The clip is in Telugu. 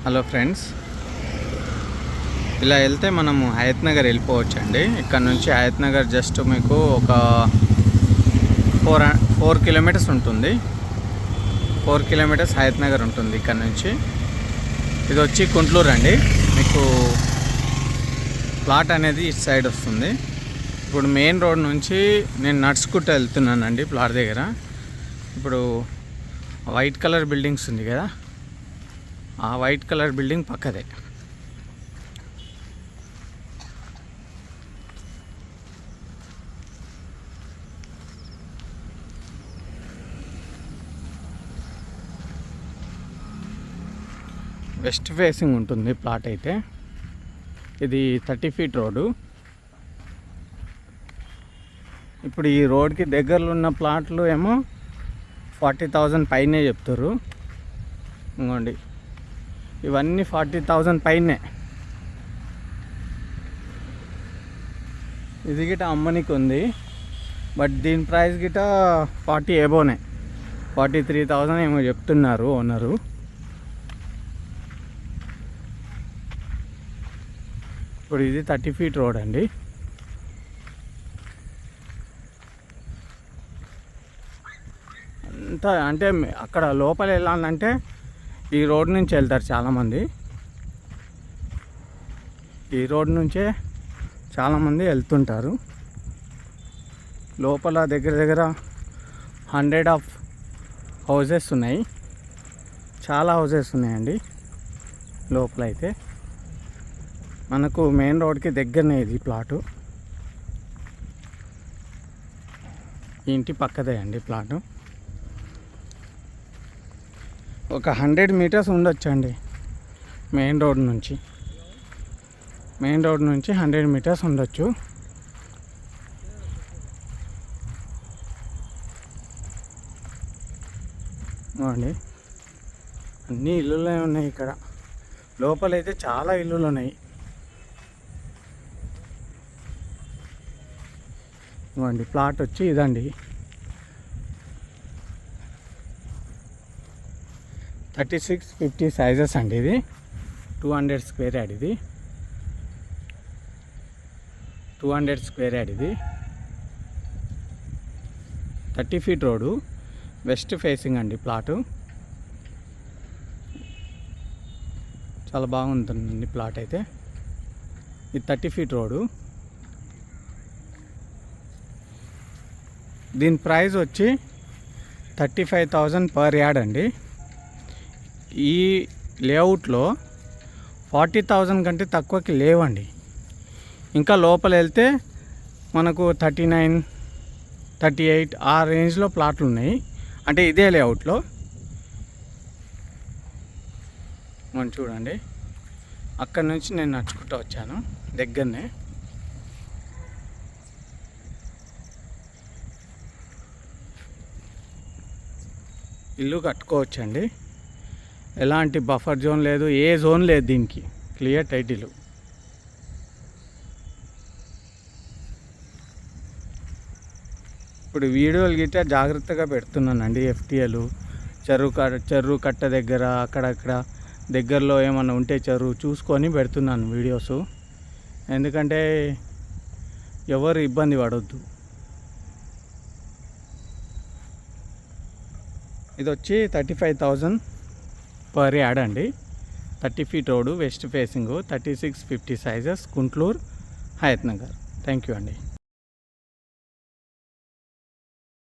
హలో ఫ్రెండ్స్, ఇలా వెళ్తే మనము హయత్ నగర్ వెళ్ళిపోవచ్చండి. ఇక్కడ నుంచి హయత్ నగర్ జస్ట్ మీకు ఒక 4 కిలోమీటర్స్ ఉంటుంది. 4 కిలోమీటర్స్ హయత్ నగర్ ఉంటుంది ఇక్కడ నుంచి. ఇది వచ్చి కుంట్లూరు అండి. మీకు ప్లాట్ అనేది ఇటు సైడ్ వస్తుంది. ఇప్పుడు మెయిన్ రోడ్ నుంచి నేను నడుచుకుంటూ వెళ్తున్నానండి ప్లాట్ దగ్గర. ఇప్పుడు వైట్ కలర్ బిల్డింగ్స్ ఉంది కదా, ఆ వైట్ కలర్ బిల్డింగ్ పక్కదే. వెస్ట్ ఫేసింగ్ ఉంటుంది ప్లాట్ అయితే. ఇది 30 ఫీట్ రోడ్డు. ఇప్పుడు ఈ రోడ్కి దగ్గరలో ఉన్న ప్లాట్లు ఏమో 40,000 పైనే చెప్తారు. ఇంకోండి, ఇవన్నీ 40,000 పైనే. ఇది గిట అమ్మనికి ఉంది, బట్ దీని ప్రైస్ గిట 40 ఎబోనే. 43,000 ఏమో చెప్తున్నారు ఓనరు. ఇప్పుడు ఇది 30 ఫీట్ రోడ్ అండి. అంతా అంటే అక్కడ లోపల వెళ్ళాలంటే ఈ రోడ్ నుంచి వెళ్తారు చాలామంది. ఈ రోడ్ నుంచే చాలామంది వెళ్తుంటారు. లోపల దగ్గర దగ్గర 100 హౌజెస్ ఉన్నాయి. చాలా హౌజెస్ ఉన్నాయండి లోపల అయితే. మనకు మెయిన్ రోడ్కి దగ్గరనే ఇది ప్లాటు. ఈ ఇంటి పక్కదే అండి ప్లాటు. ఒక 100 మీటర్స్ ఉండొచ్చండి మెయిన్ రోడ్ నుంచి. మెయిన్ రోడ్ నుంచి 100 మీటర్స్ ఉండొచ్చు. అండి అన్ని ఇల్లులే ఉన్నాయి ఇక్కడ. లోపలైతే చాలా ఇల్లులు ఉన్నాయి. ఇవ్వండి, ప్లాట్ వచ్చి ఇదండి. 36-50 సైజెస్ అండి. ఇది 200 స్క్వేర్ యార్డ్. ఇది 200 స్క్వేర్ యార్డ్. ఇది 30 ఫీట్ రోడ్డు, వెస్ట్ ఫేసింగ్ అండి ప్లాటు. చాలా బాగుంటుందండి ప్లాట్ అయితే. ఇది 30 ఫీట్ రోడ్డు. దీని ప్రైస్ వచ్చి 35,000 పర్ యార్డ్ అండి. ఈ లేఅవుట్లో 40,000 కంటే తక్కువకి లేవండి. ఇంకా లోపల వెళ్తే మనకు 39, 38 ఆ రేంజ్లో ప్లాట్లు ఉన్నాయి. అంటే ఇదే లేఅవుట్లో. మనం చూడండి, అక్కడి నుంచి నేను నడుచుకుంటూ వచ్చాను దగ్గరనే. ఇల్లు కట్టుకోవచ్చండి. ఎలాంటి బఫర్ జోన్ లేదు, ఏ జోన్ లేదు దీనికి. Clear title. ఇప్పుడు వీడియోలు గిట్ట జాగ్రత్తగా పెడుతున్నానండి. ఎఫ్టీఎలు, చెరువు కట్ట దగ్గర అక్కడక్కడ దగ్గరలో ఏమన్నా ఉంటే చెరువు చూసుకొని పెడుతున్నాను వీడియోస్. ఎందుకంటే ఎవరు ఇబ్బంది పడొద్దు. ఇది వచ్చి 35,000 పర్ యార్డ్ అండి. 30 feet road, west facing, 36-50 sizes, Kuntluru, Hayath Nagar. Thank you అండి.